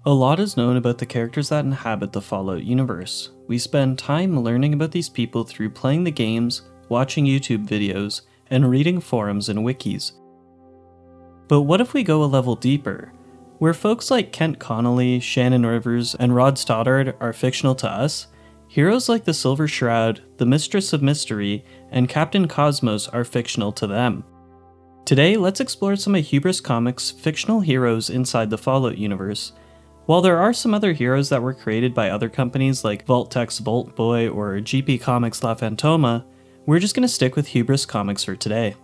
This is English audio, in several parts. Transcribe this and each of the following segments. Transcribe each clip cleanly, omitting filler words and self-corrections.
A lot is known about the characters that inhabit the Fallout universe. We spend time learning about these people through playing the games, watching YouTube videos, and reading forums and wikis. But what if we go a level deeper? Where folks like Kent Connolly, Shannon Rivers, and Rod Stoddard are fictional to us, heroes like the Silver Shroud, the Mistress of Mystery, and Captain Cosmos are fictional to them. Today, let's explore some of Hubris Comics' fictional heroes inside the Fallout universe. While there are some other heroes that were created by other companies like Vault-Tec's Vault Boy or GP Comics La Fantoma, we're just going to stick with Hubris Comics for today.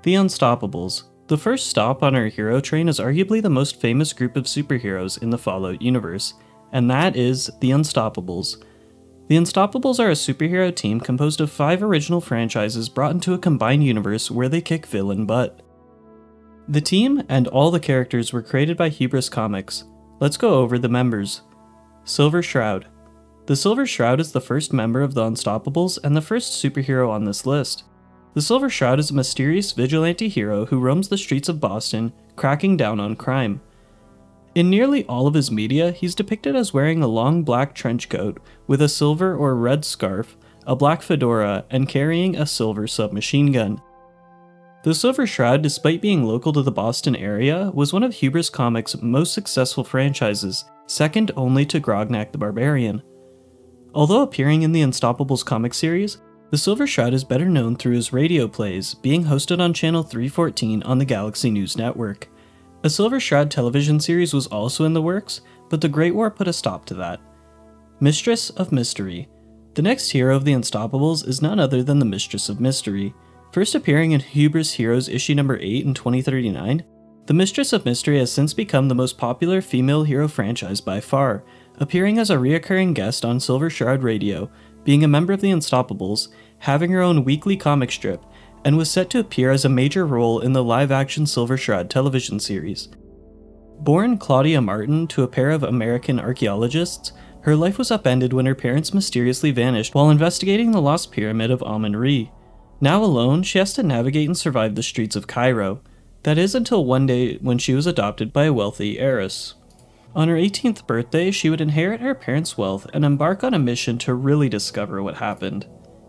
The Unstoppables. The first stop on our hero train is arguably the most famous group of superheroes in the Fallout universe, and that is the Unstoppables. The Unstoppables are a superhero team composed of 5 original franchises brought into a combined universe where they kick villain butt. The team and all the characters were created by Hubris Comics. Let's go over the members. Silver Shroud. The Silver Shroud is the first member of the Unstoppables and the first superhero on this list. The Silver Shroud is a mysterious vigilante hero who roams the streets of Boston, cracking down on crime. In nearly all of his media, he's depicted as wearing a long black trench coat with a silver or red scarf, a black fedora, and carrying a silver submachine gun. The Silver Shroud, despite being local to the Boston area, was one of Hubris Comics' most successful franchises, second only to Grognak the Barbarian. Although appearing in the Unstoppables comic series, the Silver Shroud is better known through his radio plays, being hosted on Channel 314 on the Galaxy News Network. A Silver Shroud television series was also in the works, but the Great War put a stop to that. Mistress of Mystery. The next hero of the Unstoppables is none other than the Mistress of Mystery. First appearing in Hubris Heroes issue number 8 in 2039, the Mistress of Mystery has since become the most popular female hero franchise by far, appearing as a reoccurring guest on Silver Shroud Radio, being a member of the Unstoppables, having her own weekly comic strip, and was set to appear as a major role in the live-action Silver Shroud television series. Born Claudia Martin to a pair of American archaeologists, her life was upended when her parents mysteriously vanished while investigating the lost pyramid of Amun-Re. Now alone, she has to navigate and survive the streets of Cairo. That is until one day when she was adopted by a wealthy heiress. On her 18th birthday, she would inherit her parents' wealth and embark on a mission to really discover what happened.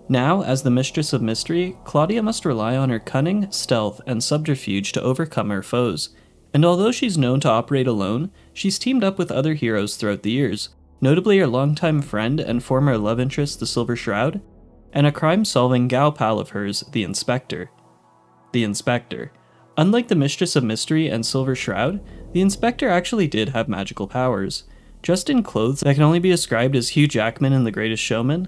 Now, as the Mistress of Mystery, Claudia must rely on her cunning, stealth, and subterfuge to overcome her foes. And although she's known to operate alone, she's teamed up with other heroes throughout the years, notably her longtime friend and former love interest, the Silver Shroud, and a crime-solving gal pal of hers, the Inspector. The Inspector. Unlike the Mistress of Mystery and Silver Shroud, the Inspector actually did have magical powers. Dressed in clothes that can only be described as Hugh Jackman in The Greatest Showman,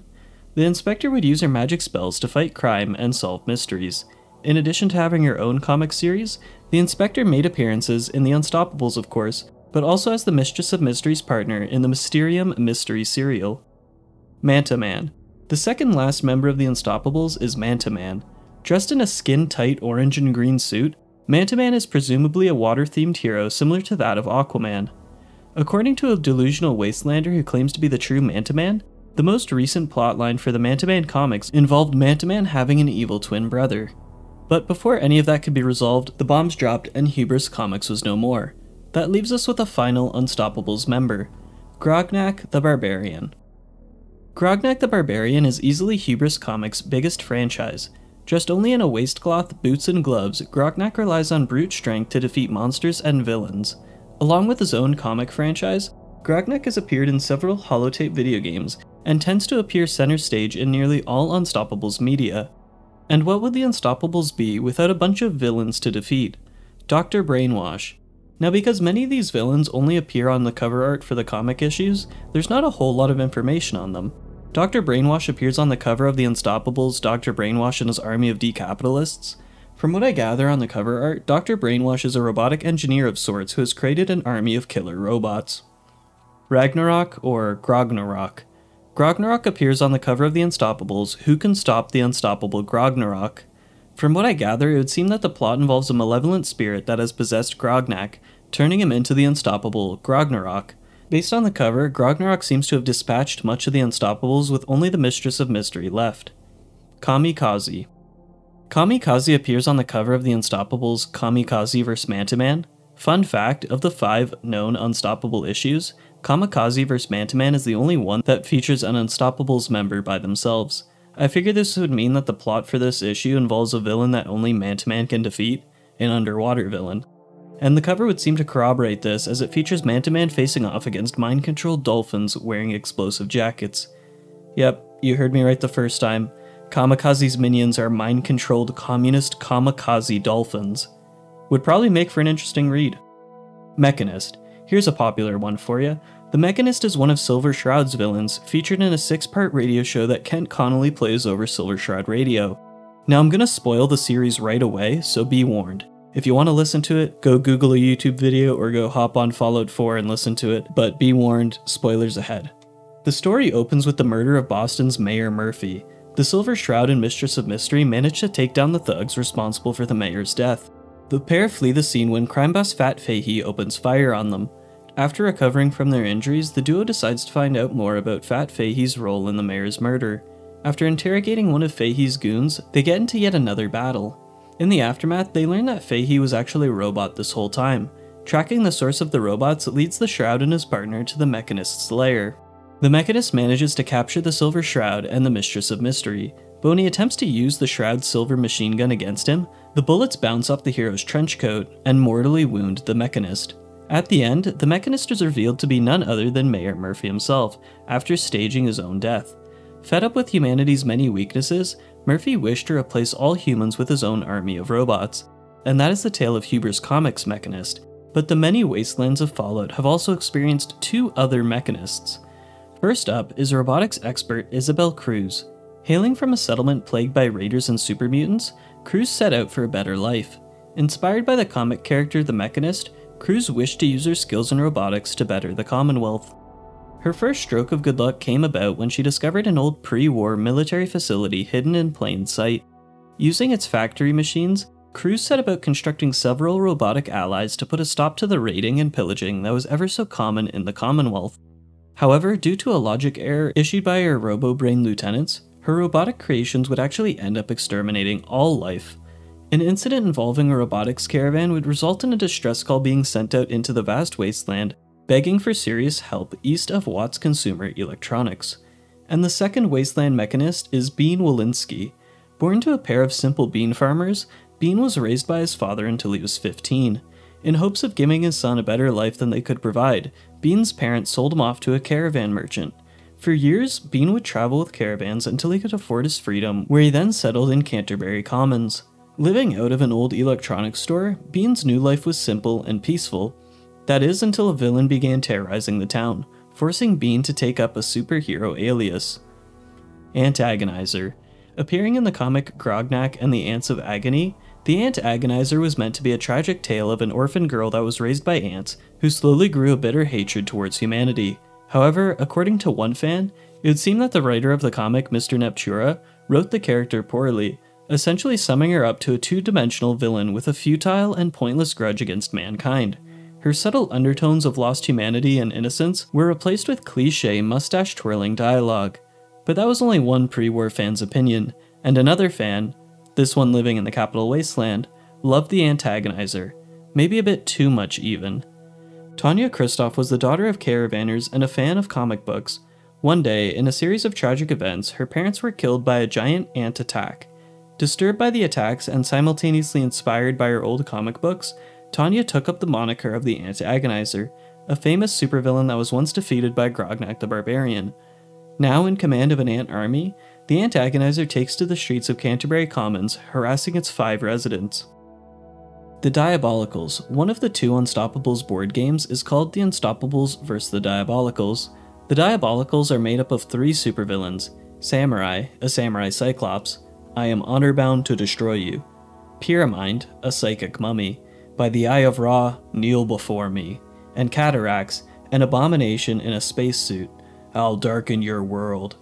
the Inspector would use her magic spells to fight crime and solve mysteries. In addition to having her own comic series, the Inspector made appearances in The Unstoppables, of course, but also as the Mistress of Mystery's partner in the Mysterium Mystery serial. Manta Man. The second last member of the Unstoppables is Manta Man. Dressed in a skin-tight orange and green suit, Manta Man is presumably a water-themed hero similar to that of Aquaman. According to a delusional wastelander who claims to be the true Manta Man, the most recent plotline for the Manta Man comics involved Manta Man having an evil twin brother. But before any of that could be resolved, the bombs dropped and Hubris Comics was no more. That leaves us with a final Unstoppables member, Grognak the Barbarian. Grognak the Barbarian is easily Hubris Comics' biggest franchise. Dressed only in a waistcloth, boots, and gloves, Grognak relies on brute strength to defeat monsters and villains. Along with his own comic franchise, Grognak has appeared in several holotape video games, and tends to appear center stage in nearly all Unstoppables media. And what would the Unstoppables be without a bunch of villains to defeat? Dr. Brainwash. Now, because many of these villains only appear on the cover art for the comic issues, there's not a whole lot of information on them. Dr. Brainwash appears on the cover of the Unstoppables, Dr. Brainwash and his army of decapitalists. From what I gather on the cover art, Dr. Brainwash is a robotic engineer of sorts who has created an army of killer robots. Ragnarok, or Grognorock. Grognorock appears on the cover of the Unstoppables. Who can stop the unstoppable Grognorock? From what I gather, it would seem that the plot involves a malevolent spirit that has possessed Grognak, turning him into the unstoppable Grognorock. Based on the cover, Grognorock seems to have dispatched much of the Unstoppables with only the Mistress of Mystery left. Kamikaze. Kamikaze appears on the cover of the Unstoppables Kamikaze vs. Manta Man. Fun fact, of the 5 known Unstoppable issues, Kamikaze vs. Manta Man is the only one that features an Unstoppables member by themselves. I figured this would mean that the plot for this issue involves a villain that only Manta Man can defeat, an underwater villain. And the cover would seem to corroborate this, as it features Manta Man facing off against mind-controlled dolphins wearing explosive jackets. Yep, you heard me right the first time. Kamikaze's minions are mind-controlled communist kamikaze dolphins. Would probably make for an interesting read. Mechanist. Here's a popular one for you. The Mechanist is one of Silver Shroud's villains, featured in a 6-part radio show that Kent Connolly plays over Silver Shroud Radio. Now I'm gonna spoil the series right away, so be warned. If you want to listen to it, go Google a YouTube video or go hop on Fallout 4 and listen to it, but be warned, spoilers ahead. The story opens with the murder of Boston's Mayor Murphy. The Silver Shroud and Mistress of Mystery manage to take down the thugs responsible for the mayor's death. The pair flee the scene when crime boss Fat Fahey opens fire on them. After recovering from their injuries, the duo decides to find out more about Fat Fahey's role in the mayor's murder. After interrogating one of Fahey's goons, they get into yet another battle. In the aftermath, they learn that Fahey was actually a robot this whole time. Tracking the source of the robots leads the Shroud and his partner to the Mechanist's lair. The Mechanist manages to capture the Silver Shroud and the Mistress of Mystery, but when he attempts to use the Shroud's silver machine gun against him, the bullets bounce off the hero's trench coat and mortally wound the Mechanist. At the end, the Mechanist is revealed to be none other than Mayor Murphy himself, after staging his own death. Fed up with humanity's many weaknesses, Murphy wished to replace all humans with his own army of robots. And that is the tale of Hubris Comics' Mechanist, but the many wastelands of Fallout have also experienced 2 other Mechanists. First up is robotics expert Isabel Cruz. Hailing from a settlement plagued by raiders and super mutants, Cruz set out for a better life. Inspired by the comic character The Mechanist, Cruz wished to use her skills in robotics to better the Commonwealth. Her first stroke of good luck came about when she discovered an old pre-war military facility hidden in plain sight. Using its factory machines, Cruz set about constructing several robotic allies to put a stop to the raiding and pillaging that was ever so common in the Commonwealth. However, due to a logic error issued by her robo-brain lieutenants, her robotic creations would actually end up exterminating all life. An incident involving a robotics caravan would result in a distress call being sent out into the vast wasteland, begging for serious help east of Watts Consumer Electronics. And the second wasteland mechanist is Bean Walensky. Born to a pair of simple bean farmers, Bean was raised by his father until he was 15. In hopes of giving his son a better life than they could provide, Bean's parents sold him off to a caravan merchant. For years, Bean would travel with caravans until he could afford his freedom, where he then settled in Canterbury Commons. Living out of an old electronics store, Bean's new life was simple and peaceful. That is, until a villain began terrorizing the town, forcing Bean to take up a superhero alias. Antagonizer. Appearing in the comic Grognak and the Ants of Agony, the Antagonizer was meant to be a tragic tale of an orphan girl that was raised by ants who slowly grew a bitter hatred towards humanity. However, according to one fan, it would seem that the writer of the comic, Mr. Neptura, wrote the character poorly, essentially summing her up to a 2-dimensional villain with a futile and pointless grudge against mankind. Her subtle undertones of lost humanity and innocence were replaced with cliché mustache-twirling dialogue. But that was only one pre-war fan's opinion, and another fan, this one living in the capital wasteland, loved the Antagonizer, maybe a bit too much even. Tanya Kristoff was the daughter of caravanners and a fan of comic books. One day, in a series of tragic events, her parents were killed by a giant ant attack. Disturbed by the attacks and simultaneously inspired by her old comic books, Tanya took up the moniker of the Antagonizer, a famous supervillain that was once defeated by Grognak the Barbarian. Now in command of an ant army, the Antagonizer takes to the streets of Canterbury Commons, harassing its 5 residents. The Diabolicals, one of the 2 Unstoppables board games, is called The Unstoppables vs. the Diabolicals. The Diabolicals are made up of 3 supervillains: Samurai, a samurai cyclops, I am honor-bound to destroy you; Pyramind, a psychic mummy, by the eye of Ra, kneel before me; and Cataracts, an abomination in a spacesuit, I'll darken your world.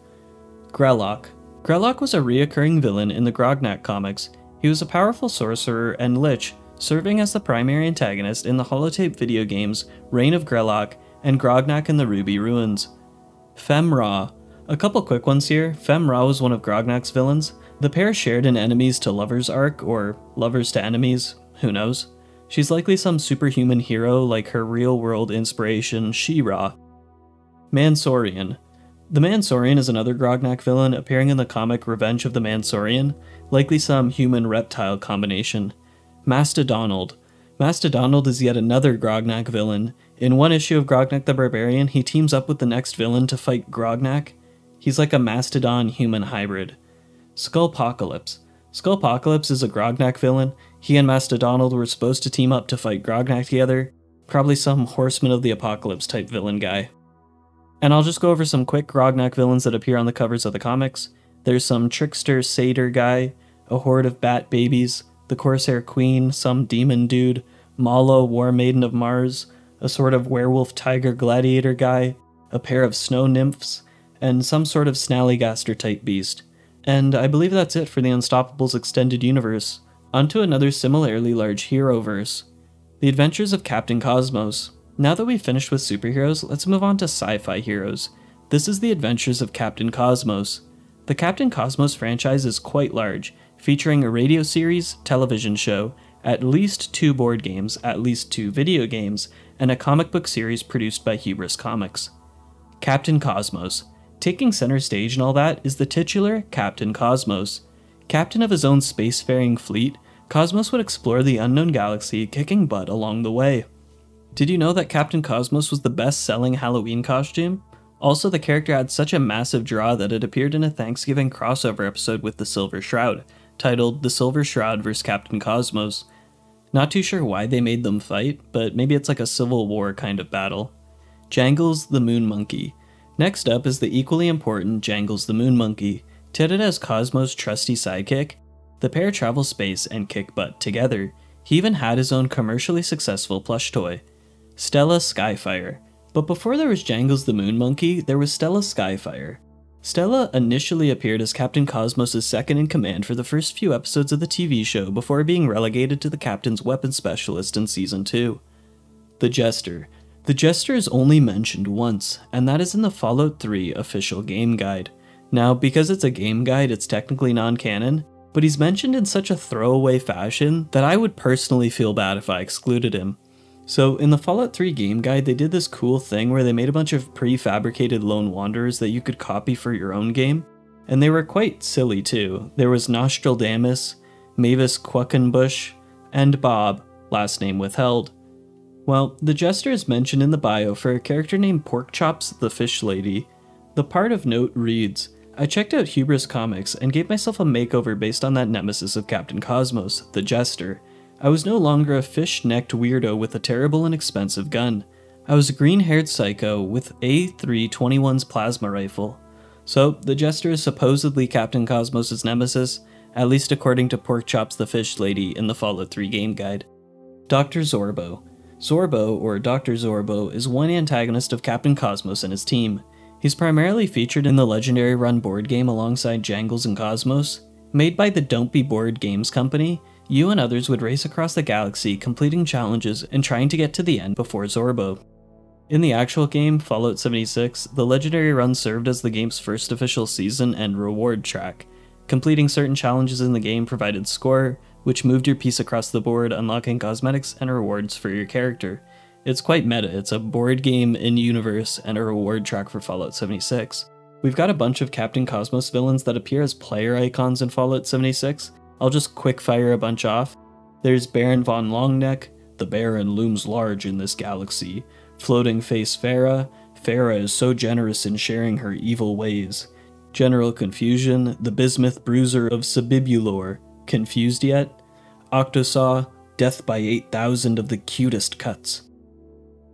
Grellock. Grellock was a reoccurring villain in the Grognak comics. He was a powerful sorcerer and lich, serving as the primary antagonist in the holotape video games Reign of Grellock and Grognak and the Ruby Ruins. Femora. A couple quick ones here. Femora was one of Grognak's villains. The pair shared an enemies to lovers arc, or lovers to enemies, who knows. She's likely some superhuman hero like her real-world inspiration, She-Ra. Mansourian. The Mansourian is another Grognak villain appearing in the comic Revenge of the Mansourian, likely some human-reptile combination. Masterdonald. Masterdonald is yet another Grognak villain. In one issue of Grognak the Barbarian, he teams up with the next villain to fight Grognak. He's like a mastodon-human hybrid. Skullpocalypse. Skullpocalypse is a Grognak villain. He and Masterdonald were supposed to team up to fight Grognak together. Probably some Horseman of the Apocalypse type villain guy. And I'll just go over some quick Grognak villains that appear on the covers of the comics. There's some trickster satyr guy, a horde of bat babies, the Corsair Queen, some demon dude, Malo, War Maiden of Mars, a sort of werewolf tiger gladiator guy, a pair of snow nymphs, and some sort of Snallygaster type beast. And I believe that's it for the Unstoppables extended universe. Onto another similarly large hero-verse. The Adventures of Captain Cosmos. Now that we've finished with superheroes, let's move on to sci-fi heroes. This is the Adventures of Captain Cosmos. The Captain Cosmos franchise is quite large, featuring a radio series, television show, at least 2 board games, at least 2 video games, and a comic book series produced by Hubris Comics. Captain Cosmos. Taking center stage and all that is the titular Captain Cosmos. Captain of his own spacefaring fleet, Cosmos would explore the unknown galaxy, kicking butt along the way. Did you know that Captain Cosmos was the best-selling Halloween costume? Also, the character had such a massive draw that it appeared in a Thanksgiving crossover episode with the Silver Shroud, titled The Silver Shroud vs. Captain Cosmos. Not too sure why they made them fight, but maybe it's like a Civil War kind of battle. Jangles the Moon Monkey. Next up is the equally important Jangles the Moon Monkey. Touted as Cosmos' trusty sidekick, the pair travel space and kick butt together. He even had his own commercially successful plush toy. Stella Skyfire. But before there was Jangles the Moon Monkey, there was Stella Skyfire. Stella initially appeared as Captain Cosmos' second-in-command for the first few episodes of the TV show before being relegated to the Captain's weapons specialist in Season 2. The Jester. The Jester is only mentioned once, and that is in the Fallout 3 official game guide. Now, because it's a game guide, it's technically non-canon, but he's mentioned in such a throwaway fashion that I would personally feel bad if I excluded him. So, in the Fallout 3 game guide, they did this cool thing where they made a bunch of prefabricated Lone Wanderers that you could copy for your own game, and they were quite silly too. There was Nostradamus, Mavis Quackenbush, and Bob, last name withheld. Well, the Jester is mentioned in the bio for a character named Porkchops the Fish Lady. The part of note reads, I checked out Hubris Comics and gave myself a makeover based on that nemesis of Captain Cosmos, the Jester. I was no longer a fish-necked weirdo with a terrible and expensive gun. I was a green-haired psycho with A321's plasma rifle. So, the Jester is supposedly Captain Cosmos' nemesis, at least according to Porkchops the Fish Lady in the Fallout 3 game guide. Dr. Zorbo. Zorbo, or Dr. Zorbo, is one antagonist of Captain Cosmos and his team. He's primarily featured in the Legendary Run board game alongside Jangles and Cosmos. Made by the Don't Be Bored Games company, you and others would race across the galaxy completing challenges and trying to get to the end before Zorbo. In the actual game, Fallout 76, the Legendary Run served as the game's first official season and reward track. Completing certain challenges in the game provided score, which moved your piece across the board, unlocking cosmetics and rewards for your character. It's quite meta, it's a board game in-universe and a reward track for Fallout 76. We've got a bunch of Captain Cosmos villains that appear as player icons in Fallout 76. I'll just quick-fire a bunch off. There's Baron von Longneck, the Baron looms large in this galaxy. Floating Face Farah, Farah is so generous in sharing her evil ways. General Confusion, the Bismuth Bruiser of Sabibulor, confused yet? Octosaw, death by 8,000 of the cutest cuts.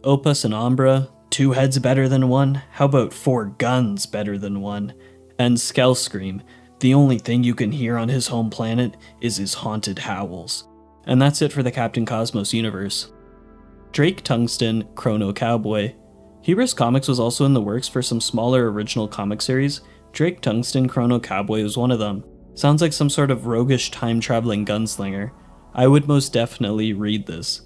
Opus and Umbra, 2 heads better than one, how about 4 guns better than one? And Skellscream, the only thing you can hear on his home planet is his haunted howls. And that's it for the Captain Cosmos universe. Drake Tungsten, Chrono Cowboy. Hubris Comics was also in the works for some smaller original comic series. Drake Tungsten, Chrono Cowboy was one of them. Sounds like some sort of roguish time-traveling gunslinger. I would most definitely read this.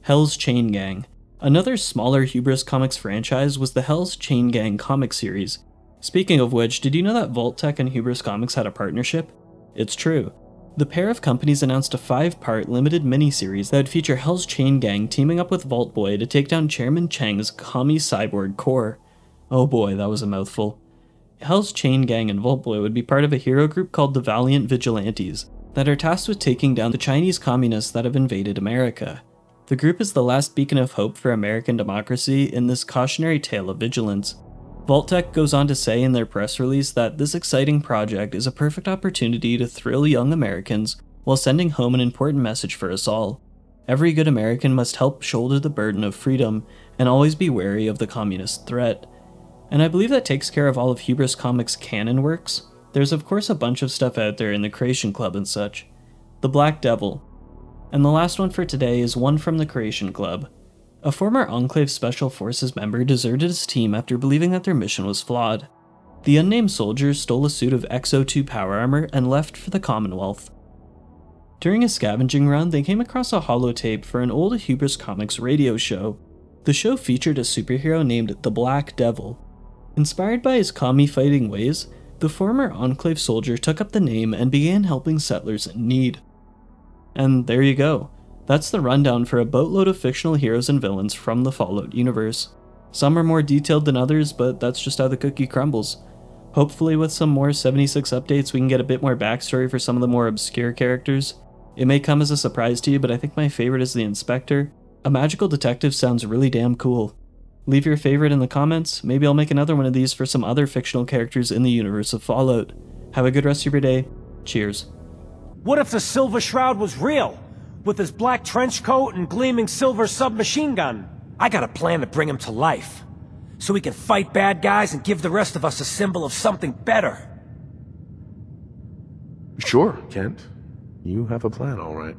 Hell's Chain Gang. Another smaller Hubris Comics franchise was the Hell's Chain Gang comic series. Speaking of which, did you know that Vault-Tec and Hubris Comics had a partnership? It's true. The pair of companies announced a 5-part limited miniseries that would feature Hell's Chain Gang teaming up with Vault Boy to take down Chairman Chang's commie cyborg core. Oh boy, that was a mouthful. Hell's Chain Gang and Vault Boy would be part of a hero group called the Valiant Vigilantes that are tasked with taking down the Chinese communists that have invaded America. The group is the last beacon of hope for American democracy in this cautionary tale of vigilance. Vault-Tec goes on to say in their press release that this exciting project is a perfect opportunity to thrill young Americans while sending home an important message for us all. Every good American must help shoulder the burden of freedom and always be wary of the communist threat. And I believe that takes care of all of Hubris Comics' canon works. There's of course a bunch of stuff out there in the Creation Club and such. The Black Devil. And the last one for today is one from the Creation Club. A former Enclave Special Forces member deserted his team after believing that their mission was flawed. The unnamed soldier stole a suit of XO2 power armor and left for the Commonwealth. During a scavenging run, they came across a holotape for an old Hubris Comics radio show. The show featured a superhero named the Black Devil. Inspired by his commie-fighting ways, the former Enclave soldier took up the name and began helping settlers in need. And there you go. That's the rundown for a boatload of fictional heroes and villains from the Fallout universe. Some are more detailed than others, but that's just how the cookie crumbles. Hopefully with some more 76 updates we can get a bit more backstory for some of the more obscure characters. It may come as a surprise to you, but I think my favorite is the Inspector. A magical detective sounds really damn cool. Leave your favorite in the comments, maybe I'll make another one of these for some other fictional characters in the universe of Fallout. Have a good rest of your day. Cheers. What if the Silver Shroud was real? With his black trench coat and gleaming silver submachine gun? I got a plan to bring him to life. So we can fight bad guys and give the rest of us a symbol of something better. Sure, Kent. You have a plan, all right.